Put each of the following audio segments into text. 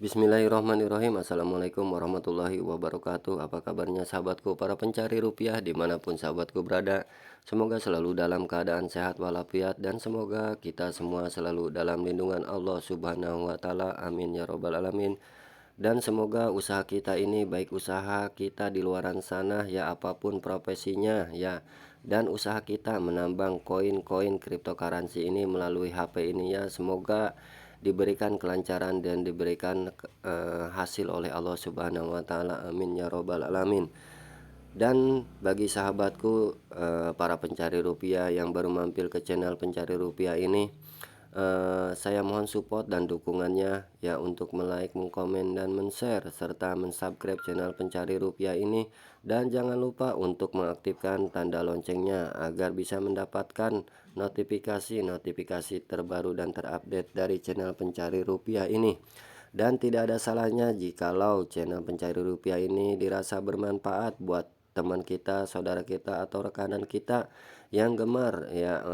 Bismillahirrahmanirrahim. Assalamualaikum warahmatullahi wabarakatuh. Apa kabarnya sahabatku para pencari rupiah dimanapun sahabatku berada. Semoga selalu dalam keadaan sehat walafiat dan semoga kita semua selalu dalam lindungan Allah subhanahu wa ta'ala. Amin ya robbal alamin. Dan semoga usaha kita ini baik usaha kita di luaran sana ya, apapun profesinya ya, dan usaha kita menambang koin-koin cryptocurrency ini melalui HP ini ya, semoga diberikan kelancaran dan diberikan hasil oleh Allah Subhanahu wa taala. Amin ya robbal alamin. Dan bagi sahabatku para pencari rupiah yang baru mampir ke channel pencari rupiah ini, saya mohon support dan dukungannya ya untuk like, mengkomen dan men-share serta mensubscribe channel pencari rupiah ini, dan jangan lupa untuk mengaktifkan tanda loncengnya agar bisa mendapatkan notifikasi terbaru dan terupdate dari channel pencari rupiah ini. Dan tidak ada salahnya jikalau channel pencari rupiah ini dirasa bermanfaat buat teman kita, saudara kita, atau rekanan kita yang gemar ya,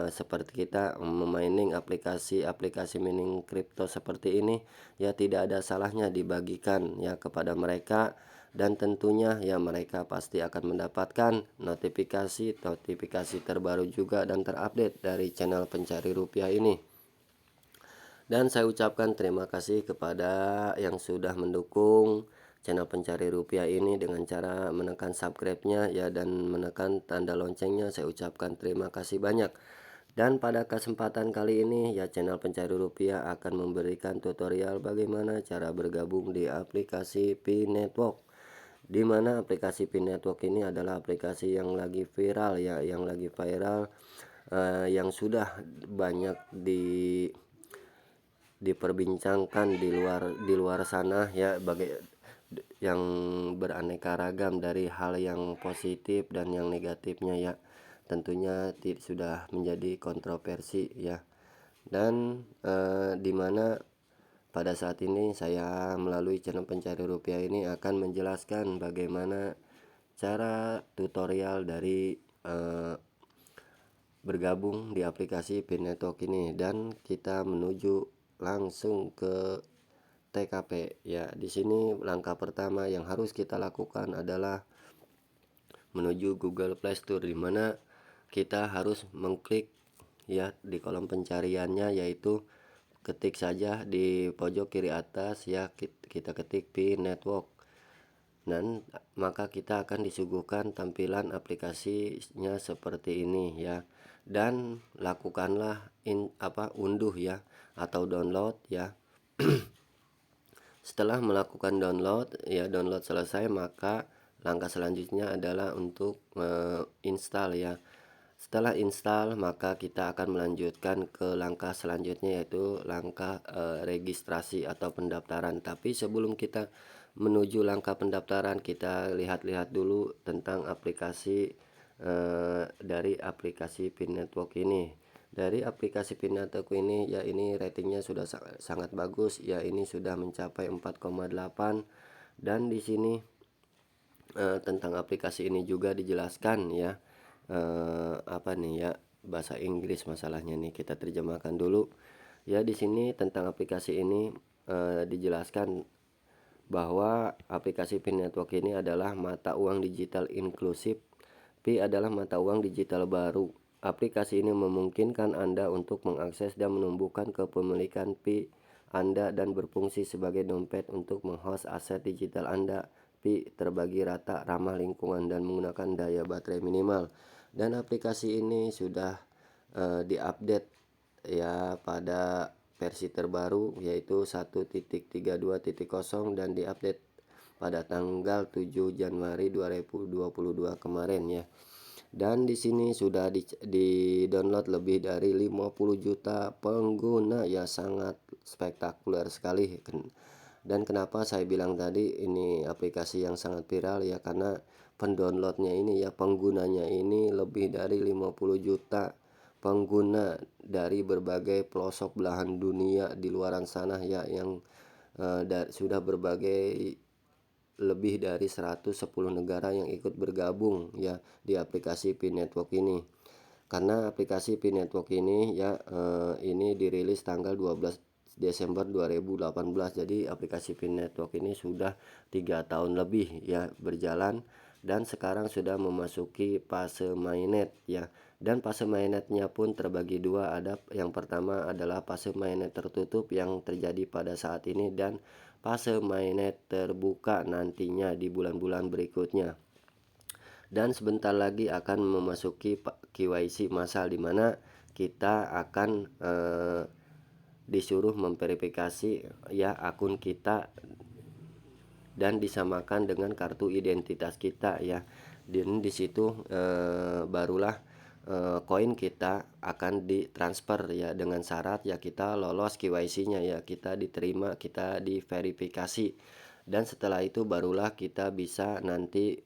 seperti kita memining aplikasi mining kripto seperti ini ya, tidak ada salahnya dibagikan ya kepada mereka, dan tentunya ya mereka pasti akan mendapatkan notifikasi terbaru juga dan terupdate dari channel pencari rupiah ini. Dan saya ucapkan terima kasih kepada yang sudah mendukung channel pencari rupiah ini dengan cara menekan subscribe-nya ya dan menekan tanda loncengnya. Saya ucapkan terima kasih banyak. Dan pada kesempatan kali ini ya, channel pencari rupiah akan memberikan tutorial bagaimana cara bergabung di aplikasi Pi Network. Di mana aplikasi Pi Network ini adalah aplikasi yang lagi viral ya, yang sudah banyak diperbincangkan di luar sana ya, yang beraneka ragam dari hal yang positif dan yang negatifnya ya, tentunya sudah menjadi kontroversi ya. Dan dimana pada saat ini saya melalui channel pencari rupiah ini akan menjelaskan bagaimana cara tutorial dari bergabung di aplikasi Pi Network ini, dan kita menuju langsung ke TKP ya. Di sini langkah pertama yang harus kita lakukan adalah menuju Google Play Store, di mana kita harus mengklik ya di kolom pencariannya, yaitu ketik saja di pojok kiri atas ya, kita ketik Pi Network, dan maka kita akan disuguhkan tampilan aplikasinya seperti ini ya. Dan lakukanlah unduh ya atau download ya. Setelah melakukan download selesai, maka langkah selanjutnya adalah untuk install ya. Setelah install, maka kita akan melanjutkan ke langkah selanjutnya, yaitu langkah registrasi atau pendaftaran. Tapi sebelum kita menuju langkah pendaftaran, kita lihat-lihat dulu tentang aplikasi dari aplikasi Pi Network ini. Dari aplikasi Pi Network ini ya, ini ratingnya sudah sangat bagus ya, ini sudah mencapai 4,8. dan di sini tentang aplikasi ini juga dijelaskan ya, apa nih ya, bahasa Inggris masalahnya nih, kita terjemahkan dulu ya. Di sini tentang aplikasi ini dijelaskan bahwa aplikasi Pi Network ini adalah mata uang digital inklusif. Pi adalah mata uang digital baru. Aplikasi ini memungkinkan Anda untuk mengakses dan menumbuhkan kepemilikan Pi Anda dan berfungsi sebagai dompet untuk menghost aset digital Anda. Pi terbagi rata, ramah lingkungan, dan menggunakan daya baterai minimal. Dan aplikasi ini sudah diupdate ya pada versi terbaru, yaitu 1.32.0, dan diupdate pada tanggal 7 Januari 2022 kemarin ya. Dan di sini sudah di-download lebih dari 50 juta pengguna ya, sangat spektakuler sekali. Dan kenapa saya bilang tadi ini aplikasi yang sangat viral ya, karena pendownloadnya ini ya, penggunanya ini lebih dari 50 juta pengguna dari berbagai pelosok belahan dunia di luaran sana ya, yang sudah berbagai lebih dari 110 negara yang ikut bergabung ya di aplikasi Pi Network ini. Karena aplikasi Pi Network ini ya, ini dirilis tanggal 12 Desember 2018. Jadi aplikasi Pin Network ini sudah 3 tahun lebih ya berjalan, dan sekarang sudah memasuki fase mainnet ya. Dan fase mainnetnya pun terbagi dua, ada yang pertama adalah fase mainnet tertutup yang terjadi pada saat ini, dan fase mainnet terbuka nantinya di bulan-bulan berikutnya. Dan sebentar lagi akan memasuki KYC massal, di mana kita akan disuruh memverifikasi ya akun kita dan disamakan dengan kartu identitas kita ya. Dan di situ barulah koin kita akan ditransfer ya, dengan syarat ya kita lolos KYC-nya ya, kita diterima, kita diverifikasi. Dan setelah itu barulah kita bisa nanti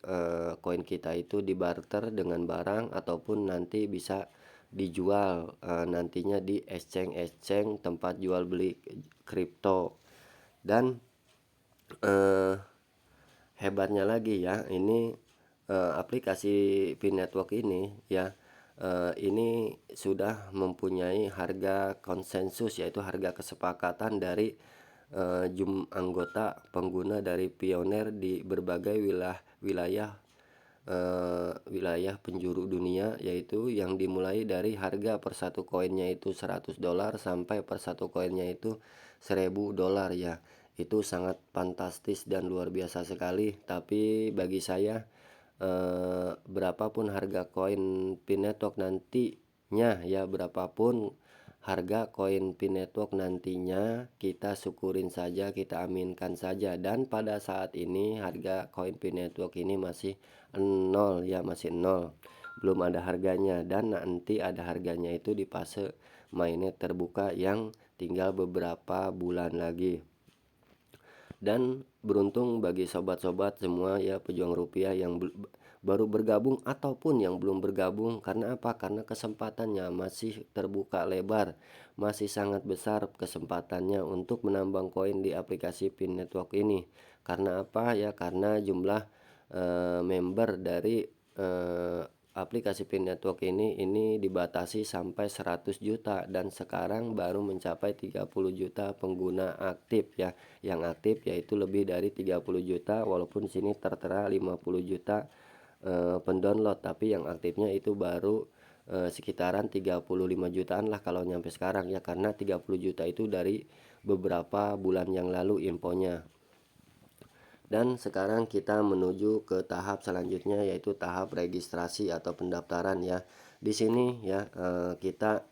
koin kita itu dibarter dengan barang, ataupun nanti bisa dijual nantinya di exchange tempat jual beli kripto. Dan hebatnya lagi ya, ini aplikasi Pin Network ini ya, ini sudah mempunyai harga konsensus, yaitu harga kesepakatan dari anggota pengguna dari Pioneer di berbagai wilayah penjuru dunia, yaitu yang dimulai dari harga per satu koinnya itu $100 sampai per satu koinnya itu $1000 ya. Itu sangat fantastis dan luar biasa sekali. Tapi bagi saya, berapapun harga koin Pin Network nantinya ya, berapapun harga koin Pin Network nantinya, kita syukurin saja, kita aminkan saja. Dan pada saat ini harga koin Pin Network ini masih nol ya, masih nol, belum ada harganya. Dan nanti ada harganya itu di fase mainnet terbuka yang tinggal beberapa bulan lagi. Dan beruntung bagi sobat-sobat semua ya, pejuang rupiah yang baru bergabung ataupun yang belum bergabung. Karena apa? Karena kesempatannya masih terbuka lebar, masih sangat besar kesempatannya untuk menambang koin di aplikasi Pin Network ini. Karena apa ya? Karena jumlah member dari aplikasi Pin Network ini dibatasi sampai 100 juta, dan sekarang baru mencapai 30 juta pengguna aktif ya. Yang aktif yaitu lebih dari 30 juta, walaupun sini tertera 50 juta pendownload, tapi yang aktifnya itu baru sekitaran 35 jutaan lah kalau nyampe sekarang ya, karena 30 juta itu dari beberapa bulan yang lalu infonya. Dan sekarang kita menuju ke tahap selanjutnya, yaitu tahap registrasi atau pendaftaran ya. Di sini ya kita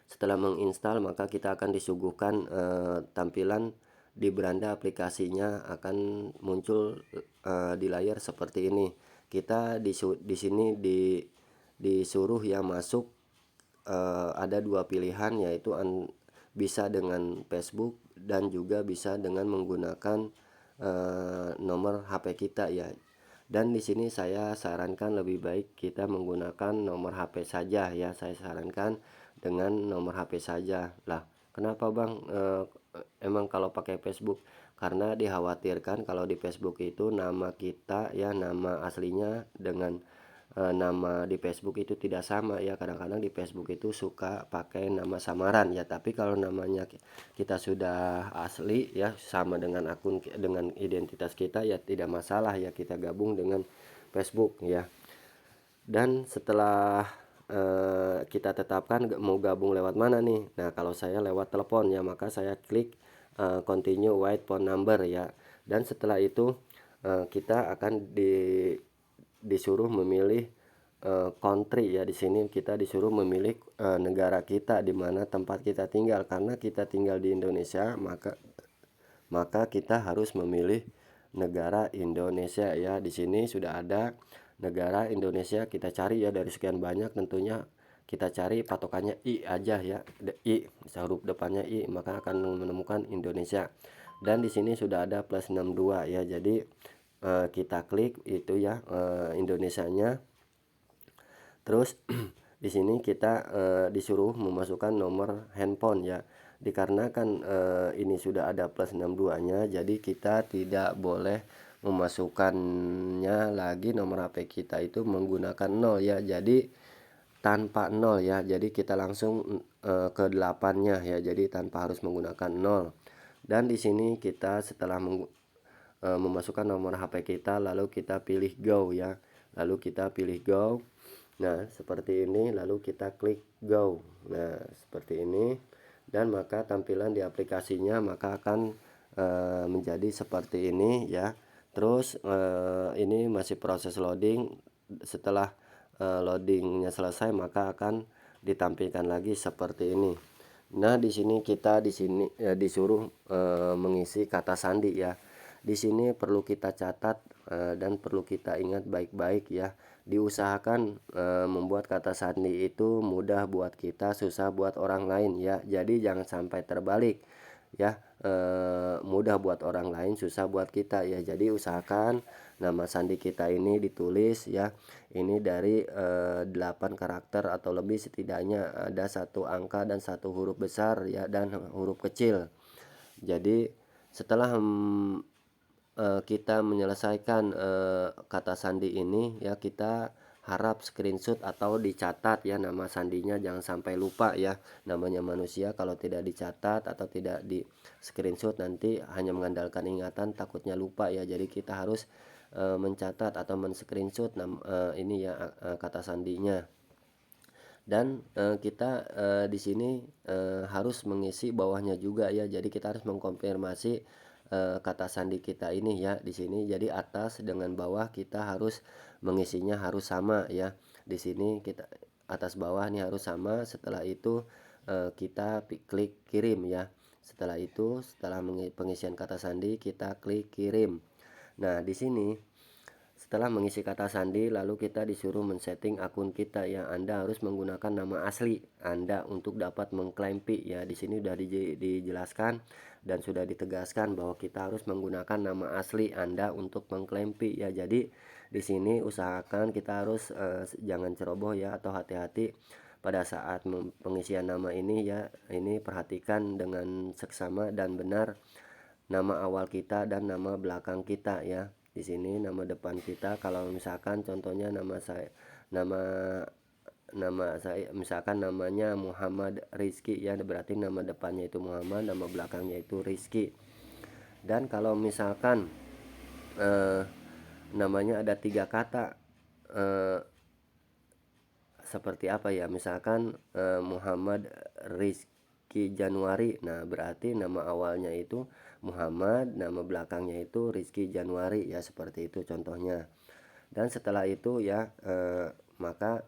setelah menginstal, maka kita akan disuguhkan tampilan di beranda aplikasinya akan muncul di layar seperti ini. Kita di sini disuruh ya masuk, ada dua pilihan, yaitu bisa dengan Facebook dan juga bisa dengan menggunakan nomor HP kita ya. Dan di sini saya sarankan lebih baik kita menggunakan nomor HP saja ya. Saya sarankan dengan nomor HP saja. Lah, kenapa Bang? Emang kalau pakai Facebook? Karena dikhawatirkan kalau di Facebook itu nama kita ya, nama aslinya dengan nama di Facebook itu tidak sama ya. Kadang-kadang di Facebook itu suka pakai nama samaran ya, tapi kalau namanya kita sudah asli ya, sama dengan akun dengan identitas kita ya, tidak masalah ya, kita gabung dengan Facebook ya. Dan setelah kita tetapkan mau gabung lewat mana nih. Nah, kalau saya lewat telepon ya, maka saya klik continue with phone number ya. Dan setelah itu kita akan disuruh memilih country ya. Di sini kita disuruh memilih negara kita, di mana tempat kita tinggal. Karena kita tinggal di Indonesia, maka kita harus memilih negara Indonesia ya. Di sini sudah ada negara Indonesia, kita cari ya dari sekian banyak. Tentunya kita cari patokannya I aja ya, I, huruf depannya I, maka akan menemukan Indonesia. Dan di sini sudah ada plus 62 ya. Jadi kita klik itu ya Indonesianya. Terus di sini kita disuruh memasukkan nomor handphone ya. Dikarenakan ini sudah ada plus 62-nya, jadi kita tidak boleh memasukkannya lagi nomor HP kita itu menggunakan 0 ya. Jadi tanpa nol ya. Jadi kita langsung ke 8-nya ya. Jadi tanpa harus menggunakan nol. Dan di sini kita setelah memasukkan nomor HP kita, lalu kita pilih go ya. Lalu kita pilih go. Nah, seperti ini, lalu kita klik go. Nah, seperti ini. Dan maka tampilan di aplikasinya maka akan menjadi seperti ini ya. Terus ini masih proses loading. Setelah loadingnya selesai maka akan ditampilkan lagi seperti ini. Nah, di sini kita disuruh mengisi kata sandi ya. Di sini perlu kita catat dan perlu kita ingat baik-baik ya. Diusahakan membuat kata sandi itu mudah buat kita, susah buat orang lain ya. Jadi jangan sampai terbalik ya. Mudah buat orang lain, susah buat kita ya. Jadi usahakan nama sandi kita ini ditulis ya. Ini dari 8 karakter atau lebih, setidaknya ada 1 angka dan 1 huruf besar ya, dan huruf kecil. Jadi setelah kita menyelesaikan kata sandi ini ya, kita harap screenshot atau dicatat ya nama sandinya, jangan sampai lupa ya. Namanya manusia, kalau tidak dicatat atau tidak di screenshot nanti hanya mengandalkan ingatan, takutnya lupa ya. Jadi kita harus mencatat atau men-screenshot ini ya kata sandinya. Dan kita di sini harus mengisi bawahnya juga ya. Jadi kita harus mengkonfirmasi kata sandi kita ini ya di sini. Jadi atas dengan bawah kita harus mengisinya harus sama ya. Di sini kita atas bawah ini harus sama. Setelah itu kita klik kirim ya. Setelah itu, setelah pengisian kata sandi, kita klik kirim. Nah, di sini setelah mengisi kata sandi, lalu kita disuruh men-setting akun kita ya. Anda harus menggunakan nama asli Anda untuk dapat mengklaim PI ya. Di sini sudah dijelaskan dan sudah ditegaskan bahwa kita harus menggunakan nama asli Anda untuk mengklaim PI ya. Jadi di sini usahakan kita harus jangan ceroboh ya, atau hati-hati pada saat pengisian nama ini ya. Ini perhatikan dengan seksama dan benar nama awal kita dan nama belakang kita ya. Di sini nama depan kita, kalau misalkan contohnya nama saya misalkan namanya Muhammad Rizky ya, berarti nama depannya itu Muhammad, nama belakangnya itu Rizky. Dan kalau misalkan namanya ada 3 kata, seperti apa ya, misalkan Muhammad Rizky Januari, nah berarti nama awalnya itu Muhammad, nama belakangnya itu Rizky Januari ya, seperti itu contohnya. Dan setelah itu ya maka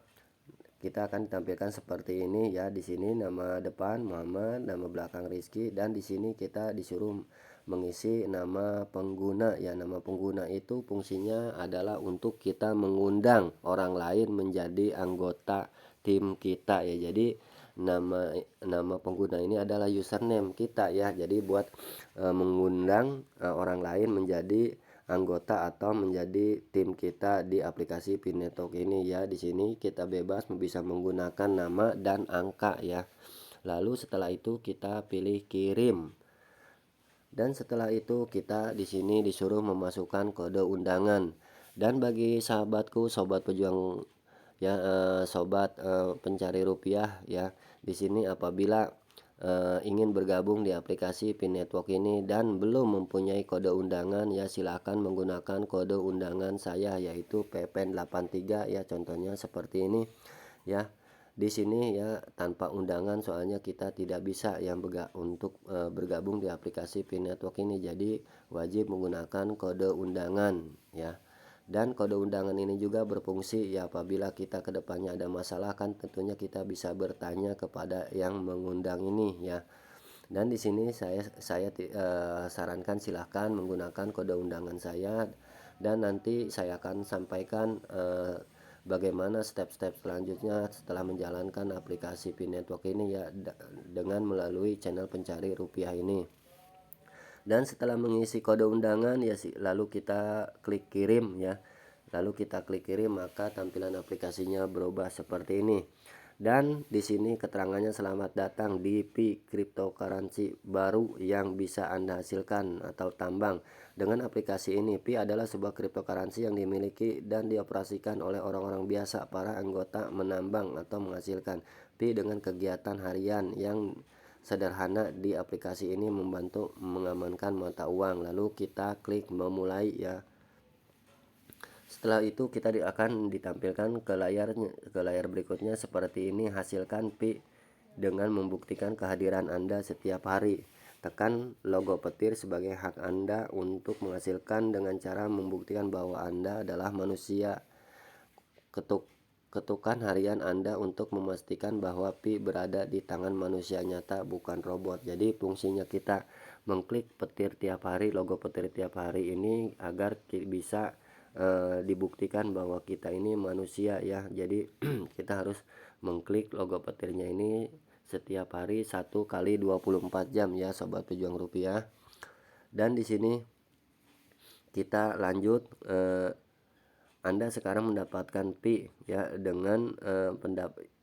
kita akan ditampilkan seperti ini ya. Di sini nama depan Muhammad, nama belakang Rizky, dan di sini kita disuruh mengisi nama pengguna ya. Nama pengguna itu fungsinya adalah untuk kita mengundang orang lain menjadi anggota tim kita ya. Jadi nama pengguna ini adalah username kita ya. Jadi buat mengundang orang lain menjadi anggota atau menjadi tim kita di aplikasi Pi Network ini ya. Di sini kita bebas bisa menggunakan nama dan angka ya. Lalu setelah itu kita pilih kirim. Dan setelah itu kita di sini disuruh memasukkan kode undangan. Dan bagi sahabatku, sobat pejuang ya, sobat pencari rupiah ya, di sini apabila ingin bergabung di aplikasi Pi Network ini dan belum mempunyai kode undangan ya, silahkan menggunakan kode undangan saya, yaitu PPN83 ya, contohnya seperti ini ya. Di sini ya tanpa undangan, soalnya kita tidak bisa yang untuk bergabung di aplikasi Pi Network ini. Jadi wajib menggunakan kode undangan ya. Dan kode undangan ini juga berfungsi ya, apabila kita kedepannya ada masalah kan tentunya kita bisa bertanya kepada yang mengundang ini ya. Dan di sini saya sarankan silahkan menggunakan kode undangan saya, dan nanti saya akan sampaikan bagaimana step-step selanjutnya setelah menjalankan aplikasi Pi Network ini ya, dengan melalui channel pencari rupiah ini. Dan setelah mengisi kode undangan ya, lalu kita klik kirim ya. Lalu kita klik kirim, maka tampilan aplikasinya berubah seperti ini. Dan di sini keterangannya selamat datang di Pi cryptocurrency baru yang bisa Anda hasilkan atau tambang. Dengan aplikasi ini, Pi adalah sebuah cryptocurrency yang dimiliki dan dioperasikan oleh orang-orang biasa, para anggota menambang atau menghasilkan Pi dengan kegiatan harian yang sederhana. Di aplikasi ini membantu mengamankan mata uang. Lalu kita klik memulai ya. Setelah itu kita akan ditampilkan ke layar berikutnya seperti ini. Hasilkan Pi dengan membuktikan kehadiran Anda setiap hari. Tekan logo petir sebagai hak Anda untuk menghasilkan dengan cara membuktikan bahwa Anda adalah manusia. Ketukan harian Anda untuk memastikan bahwa Pi berada di tangan manusia nyata, bukan robot. Jadi fungsinya kita mengklik petir tiap hari, logo petir tiap hari ini agar bisa dibuktikan bahwa kita ini manusia ya. Jadi kita harus mengklik logo petirnya ini setiap hari 1 kali 24 jam ya sobat pejuang rupiah. Dan di sini kita lanjut, Anda sekarang mendapatkan Pi ya dengan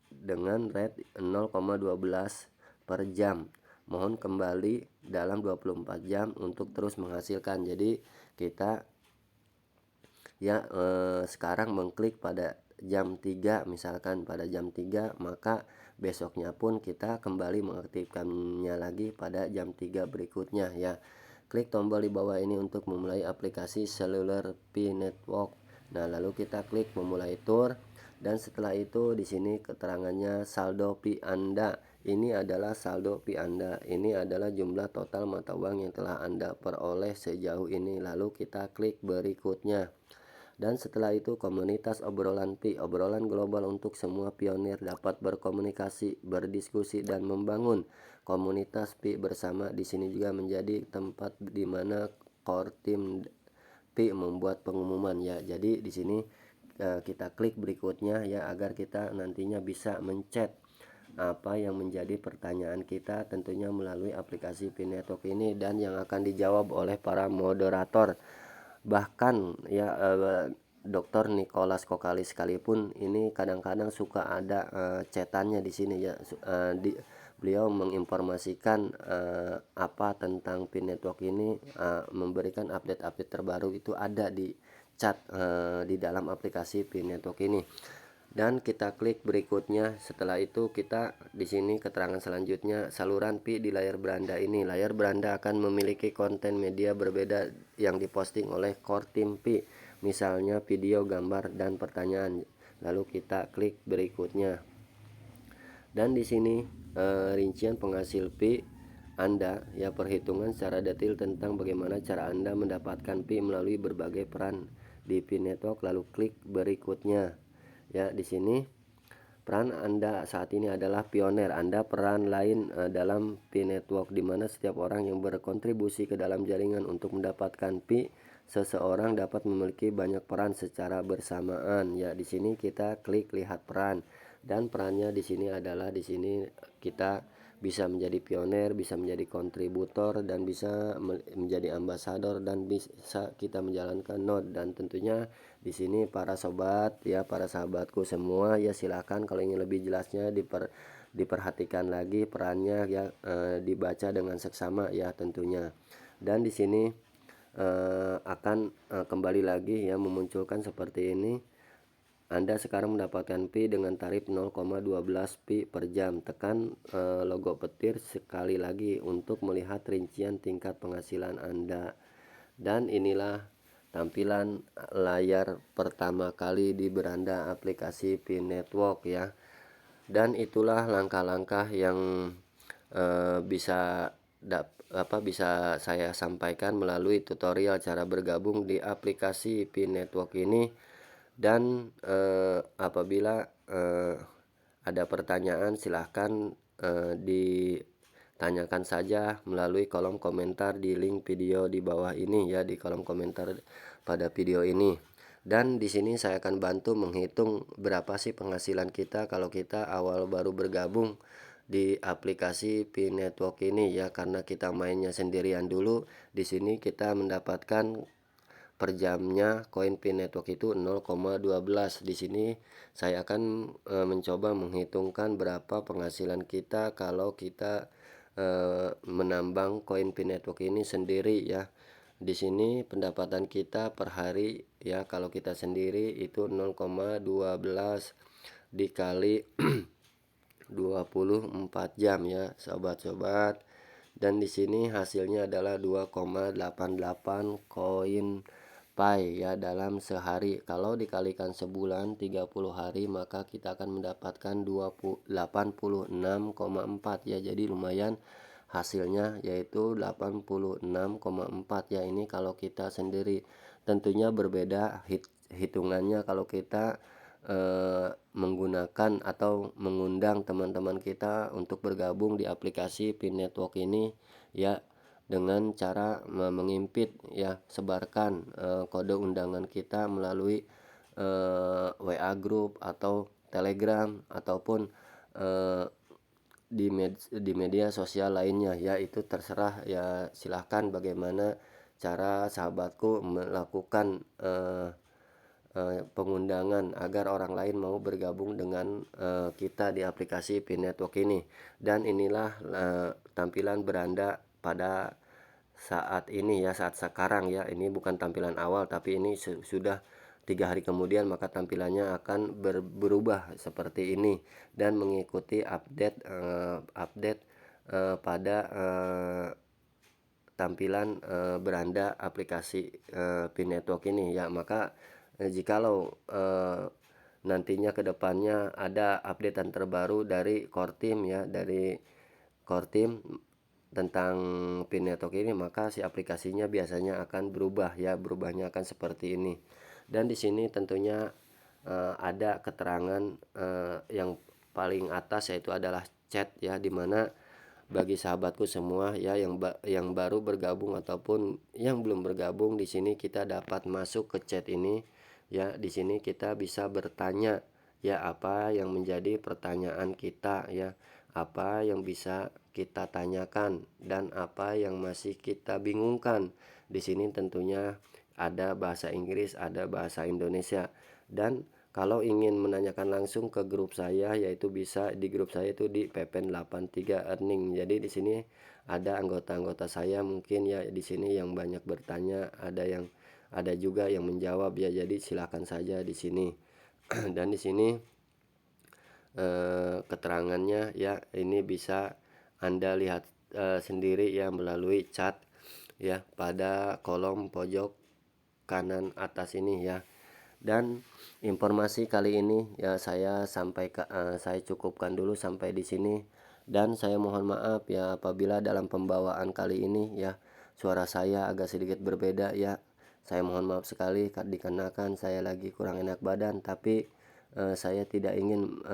dengan rate 0,12 per jam. Mohon kembali dalam 24 jam untuk terus menghasilkan. Jadi kita ya sekarang mengklik pada jam 3, misalkan pada jam 3, maka besoknya pun kita kembali mengaktifkannya lagi pada jam 3 berikutnya ya. Klik tombol di bawah ini untuk memulai aplikasi seluler Pi Network. Nah, lalu kita klik memulai tour, dan setelah itu di sini keterangannya saldo Pi Anda. Ini adalah saldo Pi Anda. Ini adalah jumlah total mata uang yang telah Anda peroleh sejauh ini. Lalu kita klik berikutnya. Dan setelah itu komunitas obrolan Pi, obrolan global untuk semua pionir dapat berkomunikasi, berdiskusi dan membangun komunitas Pi bersama. Di sini juga menjadi tempat di mana core team Pi membuat pengumuman ya. Jadi di sini kita klik berikutnya ya agar kita nantinya bisa menchat apa yang menjadi pertanyaan kita tentunya melalui aplikasi Pi Network ini, dan yang akan dijawab oleh para moderator. Bahkan ya Dr. Nicholas Kokalis sekalipun ini kadang-kadang suka ada chatannya di sini ya. Beliau menginformasikan apa tentang Pi Network ini, memberikan update-update terbaru itu ada di chat di dalam aplikasi Pi Network ini. Dan kita klik berikutnya. Setelah itu kita di sini keterangan selanjutnya saluran Pi di layar beranda ini. Layar beranda akan memiliki konten media berbeda yang diposting oleh core team Pi, misalnya video, gambar, dan pertanyaan. Lalu kita klik berikutnya. Dan di sini rincian penghasil Pi Anda ya, perhitungan secara detail tentang bagaimana cara Anda mendapatkan Pi melalui berbagai peran di Pi Network. Lalu klik berikutnya. Ya, di sini peran Anda saat ini adalah pioner. Anda peran lain dalam Pi Network, di mana setiap orang yang berkontribusi ke dalam jaringan untuk mendapatkan Pi. Seseorang dapat memiliki banyak peran secara bersamaan. Ya, di sini kita klik lihat peran, dan perannya di sini adalah di sini kita bisa menjadi pioner, bisa menjadi kontributor, dan bisa menjadi ambasador, dan bisa kita menjalankan node. Dan tentunya di sini para sobat ya, para sahabatku semua ya, silakan kalau ingin lebih jelasnya diperhatikan lagi perannya ya, dibaca dengan seksama ya tentunya. Dan di sini akan kembali lagi ya memunculkan seperti ini. Anda sekarang mendapatkan Pi dengan tarif 0,12 Pi per jam. Tekan logo petir sekali lagi untuk melihat rincian tingkat penghasilan Anda. Dan inilah tampilan layar pertama kali di beranda aplikasi Pi Network ya. Dan itulah langkah-langkah yang bisa saya sampaikan melalui tutorial cara bergabung di aplikasi Pi Network ini. Dan apabila ada pertanyaan, silahkan ditanyakan saja melalui kolom komentar di link video di bawah ini ya, di kolom komentar pada video ini. Dan di sini saya akan bantu menghitung berapa sih penghasilan kita kalau kita awal baru bergabung di aplikasi Pi Network ini ya, karena kita mainnya sendirian dulu. Di sini kita mendapatkan per jamnya koin Pi Network itu 0,12. Di sini saya akan mencoba menghitungkan berapa penghasilan kita kalau kita menambang koin Pi Network ini sendiri ya. Di sini pendapatan kita per hari ya, kalau kita sendiri itu 0,12 dikali 24 jam ya sobat-sobat, dan di sini hasilnya adalah 2,88 koin Pi ya dalam sehari. Kalau dikalikan sebulan 30 hari maka kita akan mendapatkan 86,4 ya. Jadi lumayan hasilnya, yaitu 86,4 ya. Ini kalau kita sendiri. Tentunya berbeda hitungannya kalau kita menggunakan atau mengundang teman-teman kita untuk bergabung di aplikasi Pi Network ini ya, dengan cara mengimpit ya, sebarkan kode undangan kita melalui WA group atau Telegram ataupun di media sosial lainnya ya. Itu terserah ya, silahkan bagaimana cara sahabatku melakukan pengundangan agar orang lain mau bergabung dengan kita di aplikasi Pi Network ini. Dan inilah tampilan beranda pada saat ini ya, saat sekarang ya. Ini bukan tampilan awal, tapi ini sudah 3 hari kemudian maka tampilannya akan berubah seperti ini dan mengikuti update pada tampilan beranda aplikasi Pi Network ini ya. Maka jikalau nantinya kedepannya ada updatean terbaru dari core team ya, dari core team tentang Pi Network ini, maka si aplikasinya biasanya akan berubah ya. Berubahnya akan seperti ini. Dan di sini tentunya ada keterangan yang paling atas, yaitu adalah chat ya, dimana bagi sahabatku semua ya yang baru bergabung ataupun yang belum bergabung, di sini kita dapat masuk ke chat ini ya. Di sini kita bisa bertanya ya, apa yang menjadi pertanyaan kita ya, apa yang bisa kita tanyakan dan apa yang masih kita bingungkan. Di sini tentunya ada bahasa Inggris, ada bahasa Indonesia. Dan kalau ingin menanyakan langsung ke grup saya, yaitu bisa di grup saya itu di Pepen83 Earning. Jadi di sini ada anggota-anggota saya mungkin ya di sini yang banyak bertanya, ada juga yang menjawab ya. Jadi silakan saja di sini. Dan di sini keterangannya ya, ini bisa Anda lihat sendiri ya melalui chat ya pada kolom pojok kanan atas ini ya. Dan informasi kali ini ya saya cukupkan dulu sampai di sini. Dan saya mohon maaf ya apabila dalam pembawaan kali ini ya suara saya agak sedikit berbeda ya. Saya mohon maaf sekali dikarenakan saya lagi kurang enak badan, tapi saya tidak ingin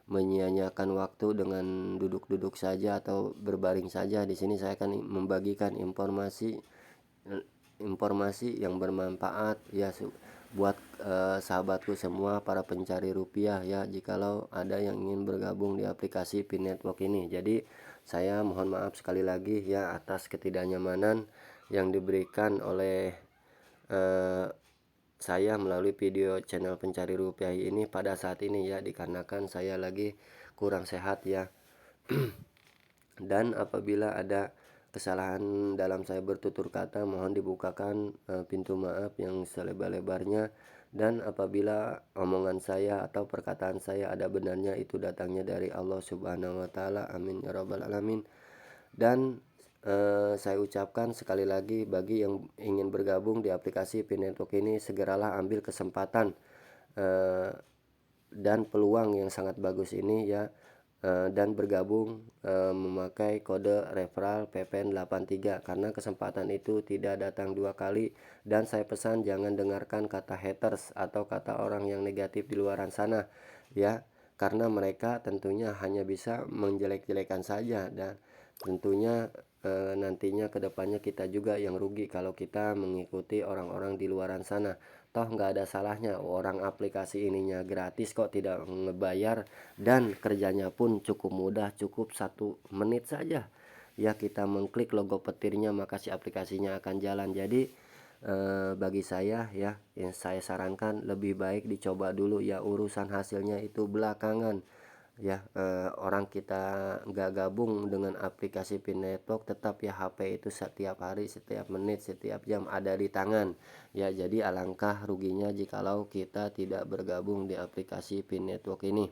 menyia-nyiakan waktu dengan duduk-duduk saja atau berbaring saja. Di sini saya akan membagikan informasi yang bermanfaat ya buat sahabatku semua para pencari rupiah ya, jikalau ada yang ingin bergabung di aplikasi Pi Network ini. Jadi saya mohon maaf sekali lagi ya atas ketidaknyamanan yang diberikan oleh saya melalui video channel pencari rupiah ini pada saat ini ya, dikarenakan saya lagi kurang sehat ya. Dan apabila ada kesalahan dalam saya bertutur kata, mohon dibukakan pintu maaf yang selebar-lebarnya. Dan apabila omongan saya atau perkataan saya ada benarnya, itu datangnya dari Allah Subhanahu wa Ta'ala. Amin ya Rabbal 'Alamin. Dan saya ucapkan sekali lagi, bagi yang ingin bergabung di aplikasi Pi Network ini, segeralah ambil kesempatan dan peluang yang sangat bagus ini ya, dan bergabung memakai kode referral PPN83, karena kesempatan itu tidak datang 2 kali. Dan saya pesan jangan dengarkan kata haters atau kata orang yang negatif di luaran sana ya, karena mereka tentunya hanya bisa menjelek-jelekan saja. Dan tentunya nantinya kedepannya kita juga yang rugi kalau kita mengikuti orang-orang di luaran sana. Toh nggak ada salahnya, orang aplikasi ininya gratis kok, tidak ngebayar, dan kerjanya pun cukup mudah, cukup 1 menit saja ya. Kita mengklik logo petirnya maka si aplikasinya akan jalan. Jadi bagi saya ya, yang saya sarankan lebih baik dicoba dulu ya, urusan hasilnya itu belakangan ya. Orang kita nggak gabung dengan aplikasi Pin Network, tetap ya HP itu setiap hari, setiap menit, setiap jam ada di tangan ya. Jadi alangkah ruginya jikalau kita tidak bergabung di aplikasi Pin Network ini.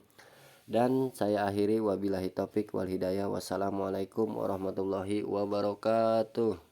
Dan saya akhiri, wabillahi taufik wal hidayah. Wassalamualaikum warahmatullahi wabarakatuh.